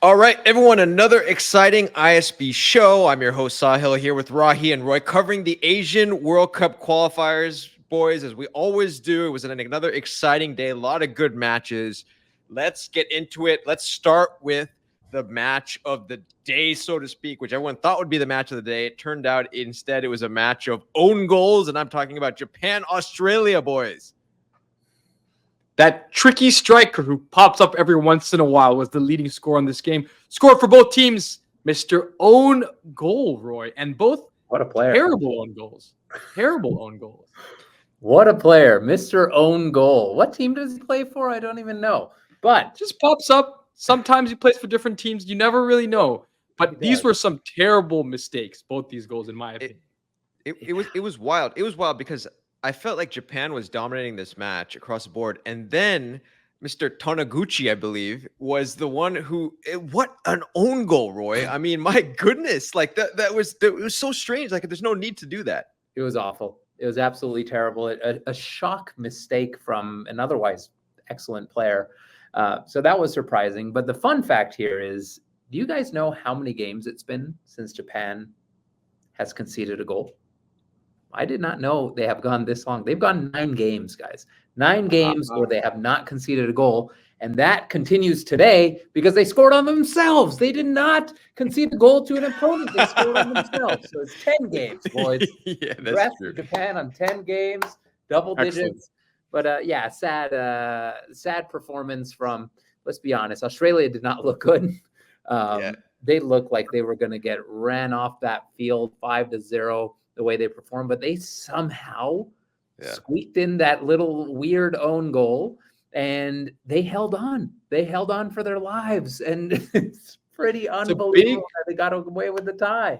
All right, everyone, another exciting ISB show. I'm your host, Sahil, here with Rahi and Roy, covering the Asian World Cup qualifiers, boys, as we always do. It was another exciting day, a lot of good matches. Let's get into it. Let's start with the match of the day, so to speak, which everyone thought would be the match of the day. It turned out instead it was a match of own goals, and I'm talking about Japan, Australia, boys. That tricky striker who pops up every once in a while was the leading scorer on this game. Scored for both teams, Mr. Own Goal, Roy. And both What a player. terrible own goals. Terrible own goals. What a player. Mr. Own Goal. What team does he play for? I don't even know. But Just pops up. Sometimes he plays for different teams. You never really know. But these were some terrible mistakes, both these goals, in my opinion. It was wild. It was wild because I felt like Japan was dominating this match across the board, and then Mr. Tonaguchi, I believe, was the one who. What an own goal, Roy! I mean, my goodness, like it was so strange. Like, there's no need to do that. it was awful. It was absolutely terrible. A shock mistake from an otherwise excellent player. So that was surprising. But the fun fact here is, do you guys know how many games it's been since Japan has conceded a goal? I did not know they have gone this long. They've gone 9 games, guys. 9 games where they have not conceded a goal. And that continues today because they scored on themselves. They did not concede a goal to an opponent. They scored on themselves. So it's 10 games, boys. Yeah, Rest that's true. Japan on 10 games, double digits. Excellent. But yeah, sad performance from, let's be honest, Australia did not look good. They looked like they were going to get ran off that field 5-0 the way they performed, but they somehow squeaked in that little weird own goal, and they held on. They held on for their lives, and it's pretty unbelievable that they got away with the tie.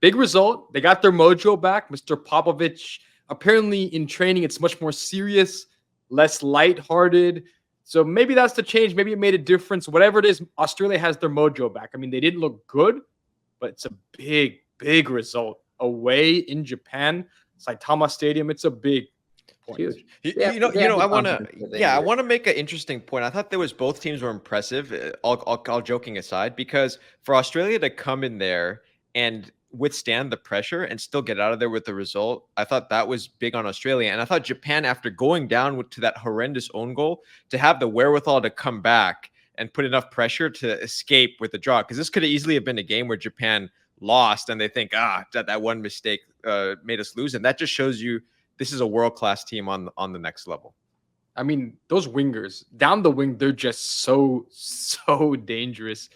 Big result. They got their mojo back. Mr. Popovich, apparently in training, it's much more serious, less lighthearted. So maybe that's the change. Maybe it made a difference. Whatever it is, Australia has their mojo back. I mean, they didn't look good, but it's a big, big result. Away in Japan, Saitama Stadium, it's a big point. Huge. I want to make an interesting point. I thought there was both teams were impressive, all joking aside, because for Australia to come in there and withstand the pressure and still get out of there with the result, I thought that was big on Australia. And I thought Japan, after going down to that horrendous own goal, to have the wherewithal to come back and put enough pressure to escape with the draw, because this could easily have been a game where Japan lost and they think that one mistake made us lose, and that just shows you this is a world-class team on the next level. I mean, those wingers down the wing, they're just so dangerous,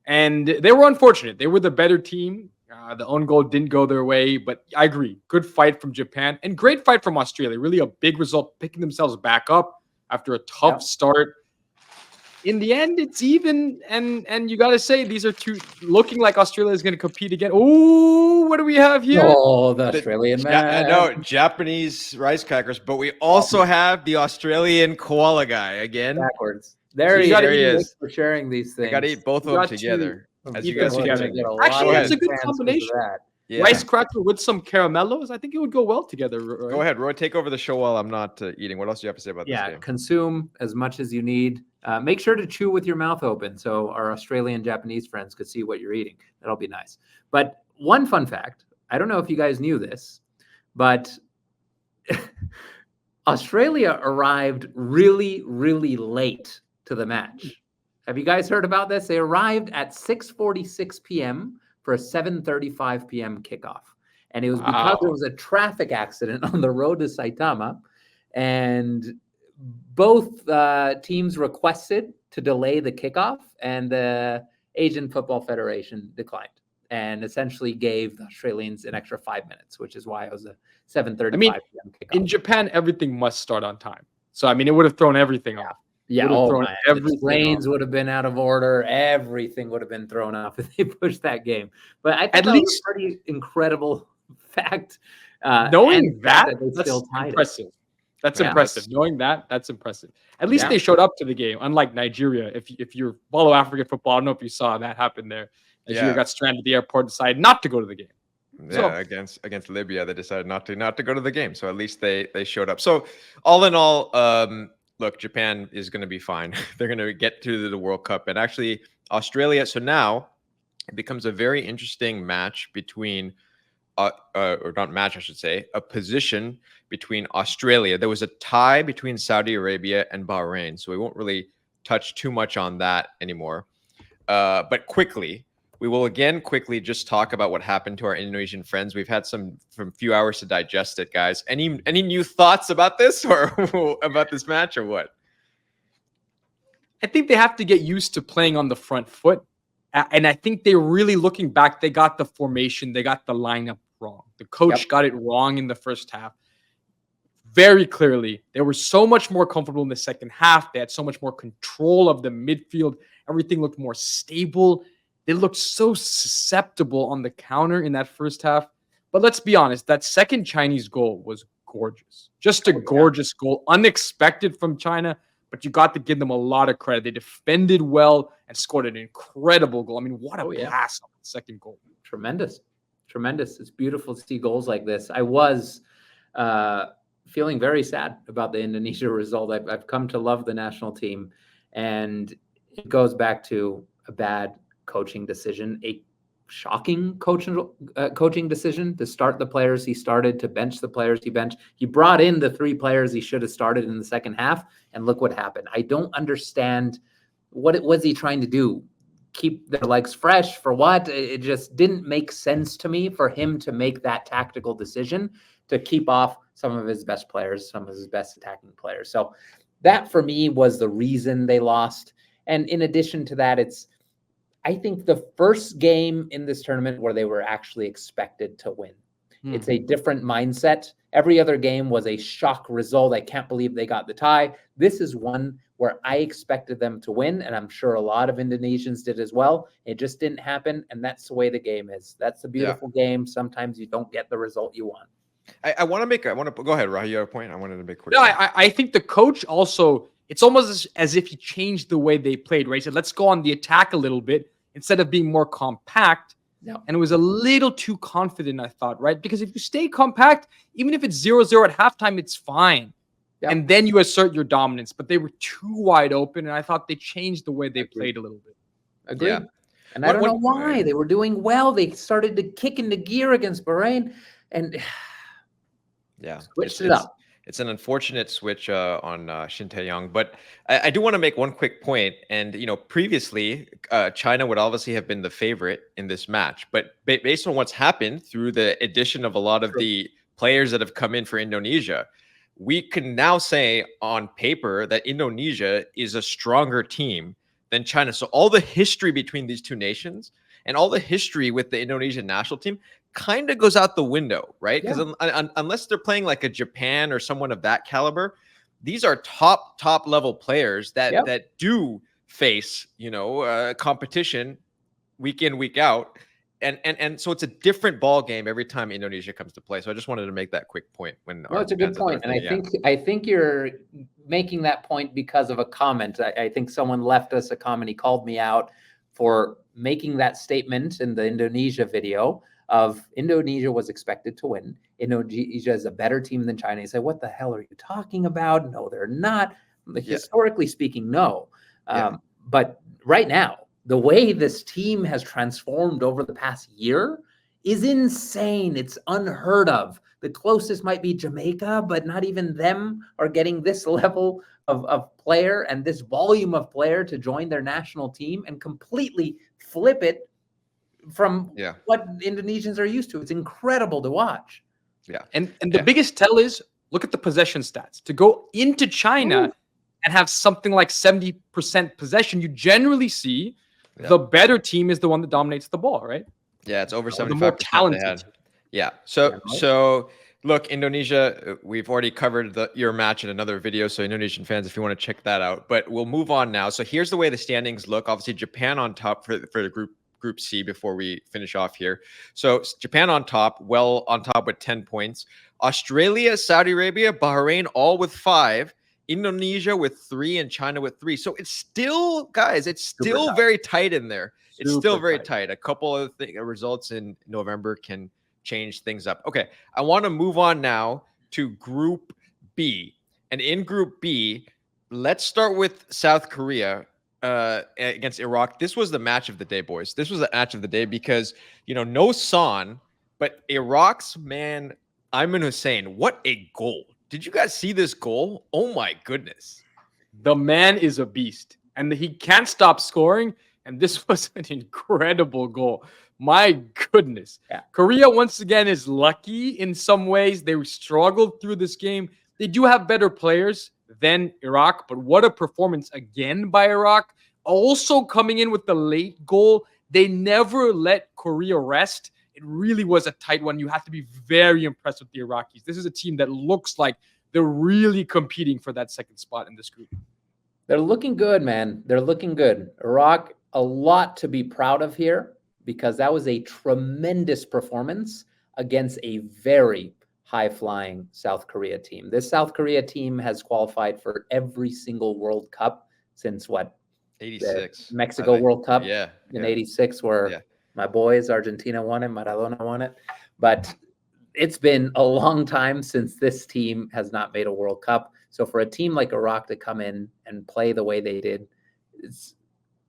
and they were unfortunate. They were the better team. The own goal didn't go their way, but I agree, good fight from Japan and great fight from Australia. Really a big result, picking themselves back up after a tough start. In the end, it's even, and you got to say, these are two looking like Australia is going to compete again. Oh, what do we have here? Oh, the Australian man. No, Japanese rice crackers, but we also have the Australian koala guy again. Backwards. There he is. For sharing these things. I got to eat both of them together. As you guys together. Actually, that's a good combination. Yeah. Rice cracker with some caramellos. I think it would go well together. Roy. Go ahead, Roy. Take over the show while I'm not eating. What else do you have to say about this game? Consume as much as you need. Make sure to chew with your mouth open so our Australian Japanese friends could see what you're eating. That'll be nice. But one fun fact, I don't know if you guys knew this, but Australia arrived really, really late to the match. Have you guys heard about this? They arrived at 6:46 p.m. for a 7:35 p.m. kickoff. And it was because there was a traffic accident on the road to Saitama. And both teams requested to delay the kickoff, and the Asian Football Federation declined and essentially gave the Australians an extra 5 minutes, which is why it was a 7:35 p.m. kickoff. In Japan, everything must start on time. So, I mean, it would have thrown everything off. Yeah, the trains would have been out of order. Everything would have been thrown off if they pushed that game. But I think that was a pretty incredible fact. Knowing that's impressive. That's impressive. Knowing that's impressive. At least they showed up to the game, unlike Nigeria. If you follow African football, I don't know if you saw that happen there. Nigeria got stranded at the airport, decided not to go to the game. Yeah, against Libya, they decided not to go to the game. So at least they showed up. So all in all, look, Japan is going to be fine. They're going to get to the World Cup. And actually, Australia. So now it becomes a very interesting match between, or not match, I should say, a position between Australia. There was a tie between Saudi Arabia and Bahrain, so we won't really touch too much on that anymore. But quickly, we will again quickly just talk about what happened to our Indonesian friends. We've had some few hours to digest it, guys. Any new thoughts about this or about this match or what? I think they have to get used to playing on the front foot. And I think they're really looking back. They got the formation, they got the lineup wrong. The coach got it wrong in the first half. Very clearly, they were so much more comfortable in the second half. They had so much more control of the midfield. Everything looked more stable. They looked so susceptible on the counter in that first half. But let's be honest, that second Chinese goal was gorgeous. Just a gorgeous goal, unexpected from China, but you got to give them a lot of credit. They defended well and scored an incredible goal. I mean, what a pass on the second goal. Tremendous. It's beautiful to see goals like this. I was feeling very sad about the Indonesia result. I've come to love the national team, and it goes back to a bad coaching decision, a shocking coaching decision to start the players he started, to bench the players he benched. He brought in the 3 players he should have started in the second half, and look what happened. I don't understand what was he trying to do. Keep their legs fresh for what? It just didn't make sense to me for him to make that tactical decision to keep off some of his best players, some of his best attacking players. So that for me was the reason they lost. And in addition to that, I think the first game in this tournament where they were actually expected to win. It's a different mindset. Every other game was a shock result. I can't believe they got the tie. This is one where I expected them to win, and I'm sure a lot of Indonesians did as well. It just didn't happen, and that's the way the game is. That's the beautiful game. Sometimes you don't get the result you want. I want to go ahead, Rahi. You have a point? I wanted to make quick. No, I think the coach also, it's almost as if he changed the way they played, right? He said, let's go on the attack a little bit instead of being more compact. And it was a little too confident, I thought, right? Because if you stay compact, even if it's 0-0 at halftime, it's fine. And then you assert your dominance. But they were too wide open, and I thought they changed the way they played a little bit. Agreed. Yeah. And I don't know why. They were doing well. They started to kick into gear against Bahrain, and switched it up. It's an unfortunate switch on Shin Tae-yong, but I do want to make one quick point. And previously, China would obviously have been the favorite in this match, but based on what's happened through the addition of a lot of the players that have come in for Indonesia, we can now say on paper that Indonesia is a stronger team than China. So all the history between these two nations and all the history with the Indonesian national team kind of goes out the window, right? Because unless they're playing like a Japan or someone of that caliber, these are top level players that do face competition week in, week out, and so it's a different ball game every time Indonesia comes to play. So I just wanted to make that quick point. Well, it's a good point, and I think you're making that point because of a comment. I think someone left us a comment. He called me out for making that statement in the Indonesia video of Indonesia was expected to win. Indonesia is a better team than China. He said, what the hell are you talking about? No, they're not. Historically speaking, no. But right now, the way this team has transformed over the past year is insane. It's unheard of. The closest might be Jamaica, but not even them are getting this level of player and this volume of player to join their national team and completely flip it from what Indonesians are used to. It's incredible to watch. And the biggest tell is, look at the possession stats. To go into China and have something like 70% possession, you generally see the better team is the one that dominates the ball, right? Yeah, it's over 75%. The more talented. Yeah. So look, Indonesia, we've already covered your match in another video. So Indonesian fans, if you want to check that out, but we'll move on now. So here's the way the standings look. Obviously, Japan on top for the Group C before we finish off here. So Japan on top with 10 points. Australia, Saudi Arabia, Bahrain, all with 5. Indonesia with 3 and China with 3. So it's still, guys, very tight in there. It's still very tight. A couple of results in November can change things up. Okay, I want to move on now to Group B. And in Group B, let's start with South Korea. against Iraq. This was the match of the day, boys. This was the match of the day because, no Son, but Iraq's man, Ayman Hussein, what a goal. Did you guys see this goal? Oh my goodness. The man is a beast, and he can't stop scoring, and this was an incredible goal. My goodness. Yeah. Korea, once again, is lucky in some ways. They struggled through this game. They do have better players than Iraq, but what a performance again by Iraq. Also coming in with the late goal. They never let Korea rest. It really was a tight one. You have to be very impressed with the Iraqis. This is a team that looks like they're really competing for that second spot in this group. They're looking good, man. They're looking good. Iraq, a lot to be proud of here because that was a tremendous performance against a very high-flying South Korea team. This South Korea team has qualified for every single World Cup since what? 86. Mexico World Cup in 86 where my boys, Argentina won it, Maradona won it. But it's been a long time since this team has not made a World Cup. So for a team like Iraq to come in and play the way they did, it's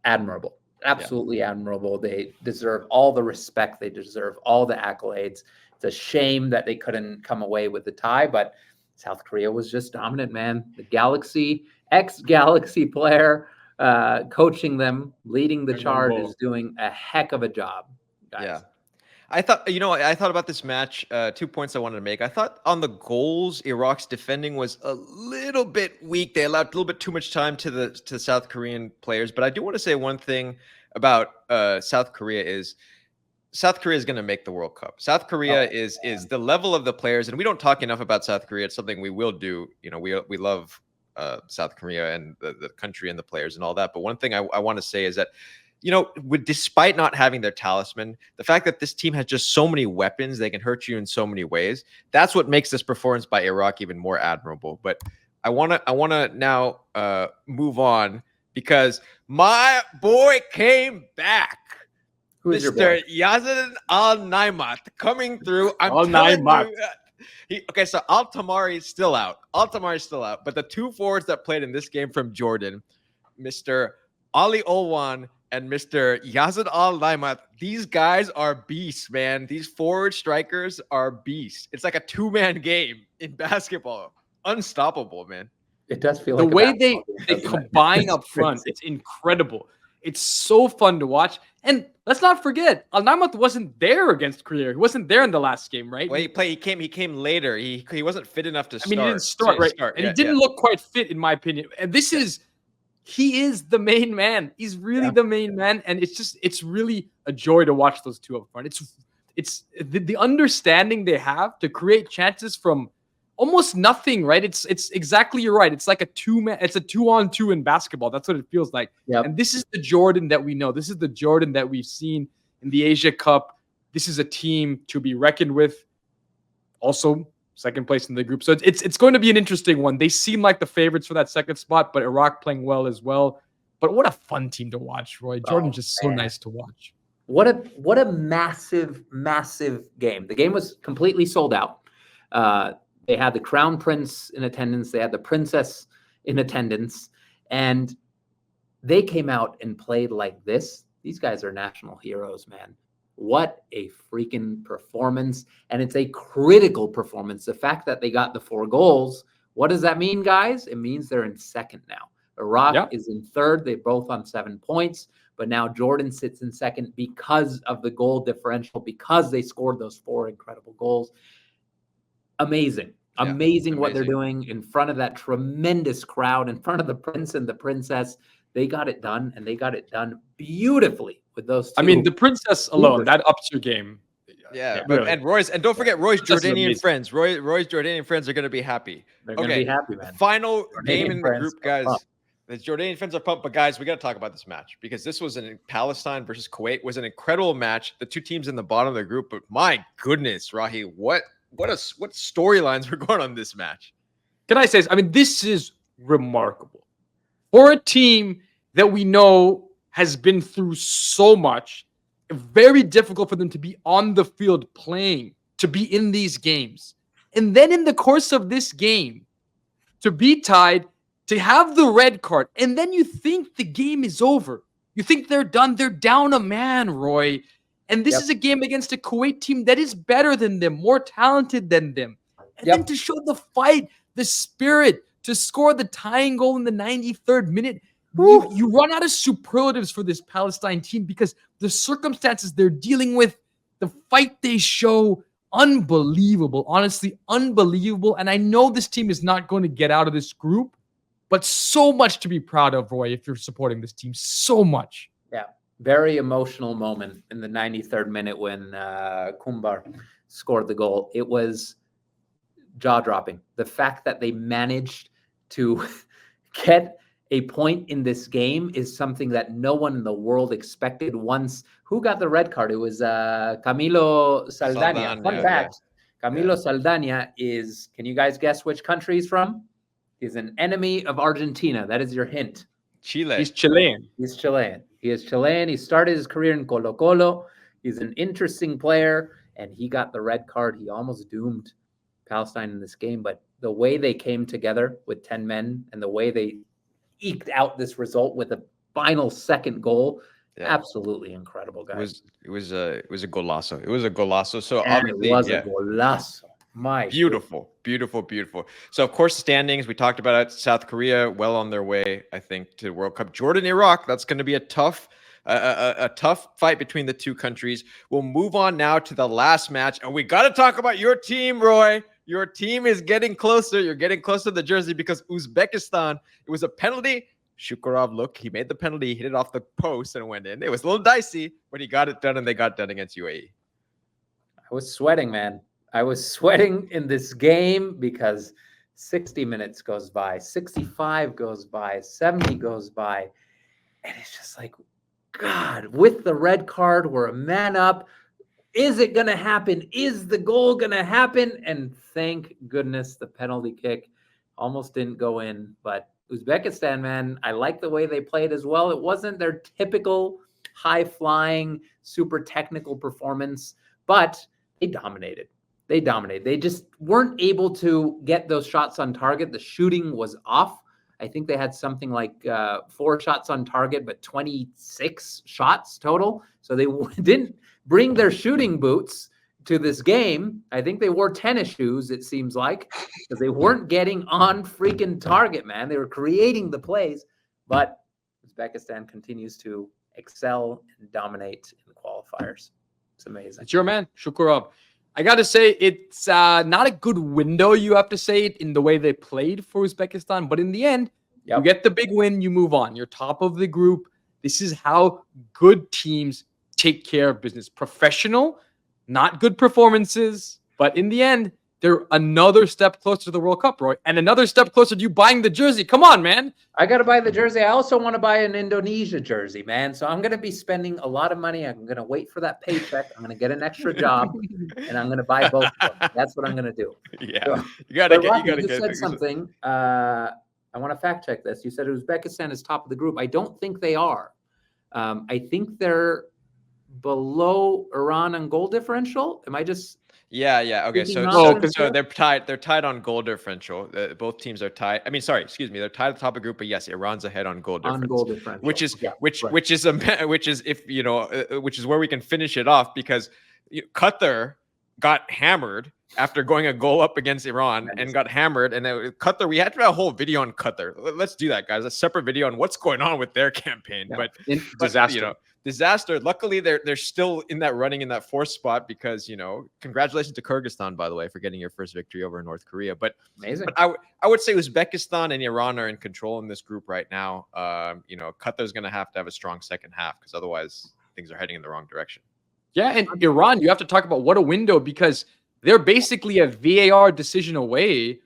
admirable. Absolutely admirable. They deserve all the respect. They deserve all the accolades. It's a shame that they couldn't come away with the tie, but South Korea was just dominant, man. The Galaxy, ex-Galaxy player, coaching them, leading the charge, is doing a heck of a job, guys. Yeah. I thought, I thought about this match, 2 points I wanted to make. I thought on the goals, Iraq's defending was a little bit weak. They allowed a little bit too much time to the South Korean players. But I do want to say one thing about South Korea is South Korea is going to make the World Cup. South Korea is the level of the players, and we don't talk enough about South Korea. It's something we will do. We love South Korea and the country and the players and all that. But one thing I want to say is that, despite not having their talisman, the fact that this team has just so many weapons, they can hurt you in so many ways. That's what makes this performance by Iraq even more admirable. But I wanna now move on because my boy came back. Who is your Mr. boy? Yazid Al-Naimat coming through. Al-Naimat. Okay, so Al-Tamari is still out. Al-Tamari is still out. But the two forwards that played in this game from Jordan, Mr. Ali Olwan and Mr. Yazid Al-Naimat, these guys are beasts, man. These forward strikers are beasts. It's like a two-man game in basketball. Unstoppable, man. It does feel the like way they combine up front. It's incredible. It's so fun to watch. And let's not forget, Al-Naimat wasn't there against Korea. He wasn't there in the last game, right? Well, he came later. He wasn't fit enough to start. I mean, he didn't start, right? And he didn't look quite fit, in my opinion. And he is the main man. He's really the main man. And it's really a joy to watch those two up front. It's the understanding they have to create chances from almost nothing, right? It's exactly, you're right. It's like a 2-on-2 in basketball. That's what it feels like. Yep. And this is the Jordan that we know. This is the Jordan that we've seen in the Asia Cup. This is a team to be reckoned with. Also, second place in the group. So it's going to be an interesting one. They seem like the favorites for that second spot, but Iraq playing well as well. But what a fun team to watch, Roy. Jordan's just so nice to watch. What a massive, massive game. The game was completely sold out. They had the crown prince in attendance. They had the princess in attendance. And they came out and played like this. These guys are national heroes, man. What a freaking performance. And it's a critical performance. The fact that they got the 4 goals, what does that mean, guys? It means they're in second now. Iraq is in third. They're both on 7 points. But now Jordan sits in second because of the goal differential, because they scored those 4 incredible goals. Amazing what they're doing in front of that tremendous crowd, in front of the prince and the princess. They got it done, and they got it done beautifully with those two. I mean, the princess alone, that ups your game. Really. And don't forget Roy's Jordanian friends. Roy's Jordanian friends are going to be happy. They're going to be happy, man. Final game in the group, guys. The Jordanian friends are pumped, but guys, we got to talk about this match because this was Palestine versus Kuwait was an incredible match. The two teams in the bottom of the group, but my goodness, Rahi, what storylines were going on in this match? Can I say this? I mean, this is remarkable for a team that we know has been through so much. Very difficult for them to be on the field playing, to be in these games, and then in the course of this game to be tied to have the red card, and then you think the game is over. You think they're done. They're down a man, Roy. And this is a game against a Kuwait team that is better than them, more talented than them. And then to show the fight, the spirit, to score the tying goal in the 93rd minute, you run out of superlatives for this Palestine team because the circumstances they're dealing with, the fight they show, unbelievable. Honestly, unbelievable. And I know this team is not going to get out of this group, but so much to be proud of, Roy, if you're supporting this team. So much. Yeah. Very emotional moment in the 93rd minute when Kumbar scored the goal. It was jaw-dropping. The fact that they managed to get a point in this game is something that no one in the world expected. Once, who got the red card? It was Camilo Saldana. Fun fact, Camilo Saldana is, can you guys guess which country he's from? He's an enemy of Argentina. That is your hint. Chile. He's Chilean. He's Chilean. He is Chilean. He started his career in Colo-Colo. He's an interesting player, and he got the red card. He almost doomed Palestine in this game, but the way they came together with 10 men and the way they eked out this result with a final second goal, absolutely incredible, guys. It was a golazo. It was a golazo. So and obviously, it was a golazo. My beautiful. So of course, standings, we talked about it. South Korea well on their way, I think, to the World Cup. Jordan, Iraq, that's going to be a tough fight between the two countries. We'll move on now to the last match, and we got to talk about your team, Roy. Your team is getting closer. You're getting closer to the jersey because Uzbekistan, it was a penalty. Shukurov, look, he made the penalty, he hit it off the post and went in. It was a little dicey, but he got it done, and they got done against UAE. I was sweating, man. I was sweating in this game because 60 minutes goes by, 65 goes by, 70 goes by. And it's just like, God, with the red card, we're a man up. Is it going to happen? Is the goal going to happen? And thank goodness the penalty kick almost didn't go in. But Uzbekistan, man, I like the way they played as well. It wasn't their typical high-flying, super technical performance, but they dominated. They just weren't able to get those shots on target. The shooting was off. I think they had something like 4 shots on target, but 26 shots total. So they didn't bring their shooting boots to this game. I think they wore tennis shoes, it seems like, because they weren't getting on freaking target, man. They were creating the plays, but Uzbekistan continues to excel and dominate in the qualifiers. It's amazing. It's your man, Shukurov. I got to say, it's not a good window, you have to say it, in the way they played for Uzbekistan. But in the end, you get the big win, you move on. You're top of the group. This is how good teams take care of business. Professional, not good performances. But in the end, they're another step closer to the World Cup, Roy. And another step closer to you buying the jersey. Come on, man. I got to buy the jersey. I also want to buy an Indonesia jersey, man. So I'm going to be spending a lot of money. I'm going to wait for that paycheck. I'm going to get an extra job, and I'm going to buy both of them. That's what I'm going to do. Yeah. So, you got to you said something. I want to fact check this. You said Uzbekistan is top of the group. I don't think they are. I think they're below Iran on goal differential. Am I just... Yeah. Okay. So they're tied. They're tied on goal differential. Both teams are tied. I mean, sorry, excuse me. They're tied at the top of the group, but yes, Iran's ahead on goal difference. Which is where we can finish it off because Qatar got hammered after going a goal up against Iran and got hammered. And Qatar, we had to have a whole video on Qatar. Let's do that, guys. A separate video on what's going on with their campaign. Yeah. But disaster. Luckily, they're still in that running in that 4th spot because, congratulations to Kyrgyzstan, by the way, for getting your first victory over North Korea. But amazing. But I would say Uzbekistan and Iran are in control in this group right now. Qatar's going to have a strong second half because otherwise things are heading in the wrong direction. Yeah, and Iran, you have to talk about what a window because they're basically a VAR decision away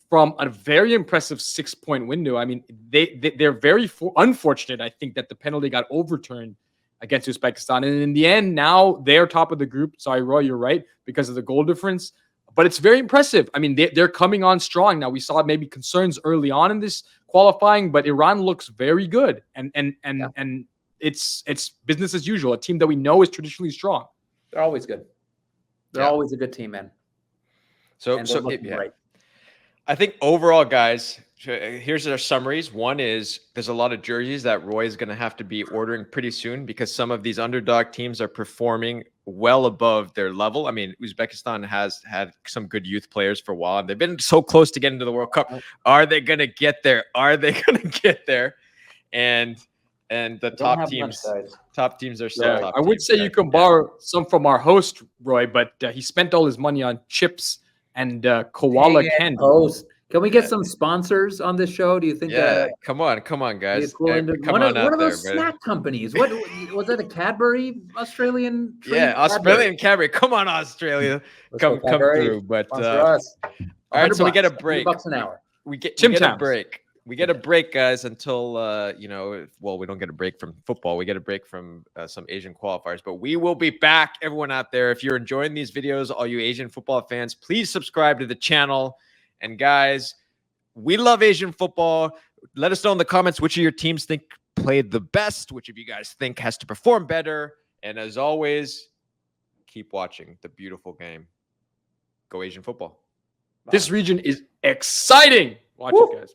from a very impressive 6-point window. I mean, they're very unfortunate, I think, that the penalty got overturned against Uzbekistan. And in the end, now they're top of the group. Sorry, Roy, you're right, because of the goal difference. But it's very impressive. I mean, they're coming on strong. Now, we saw maybe concerns early on in this qualifying, but Iran looks very good. And it's business as usual, a team that we know is traditionally strong. They're always good. They're always a good team, man. So right. I think overall, guys, here's our summaries. One is there's a lot of jerseys that Roy is going to have to be ordering pretty soon because some of these underdog teams are performing well above their level. I mean, Uzbekistan has had some good youth players for a while, and they've been so close to getting to the World Cup. Are they going to get there? Are they going to get there? And the top teams are still top I would teams, say you can borrow some from our host, Roy, but he spent all his money on chips and koala candy. Host. Can we get some sponsors on this show? Do you think? Yeah, come on, guys. One of those snack companies. What was that? A Cadbury Australian treat? Yeah, Australian Cadbury. Come on, Australia. Come through. But all right, so we get a break. $100 an hour. We get a break. We get a break, guys, until we don't get a break from football. We get a break from some Asian qualifiers, but we will be back. Everyone out there, if you're enjoying these videos, all you Asian football fans, please subscribe to the channel. And guys, we love Asian football. Let us know in the comments which of your teams think played the best, which of you guys think has to perform better. And as always, keep watching the beautiful game. Go Asian football. This region is exciting. Watch it, guys.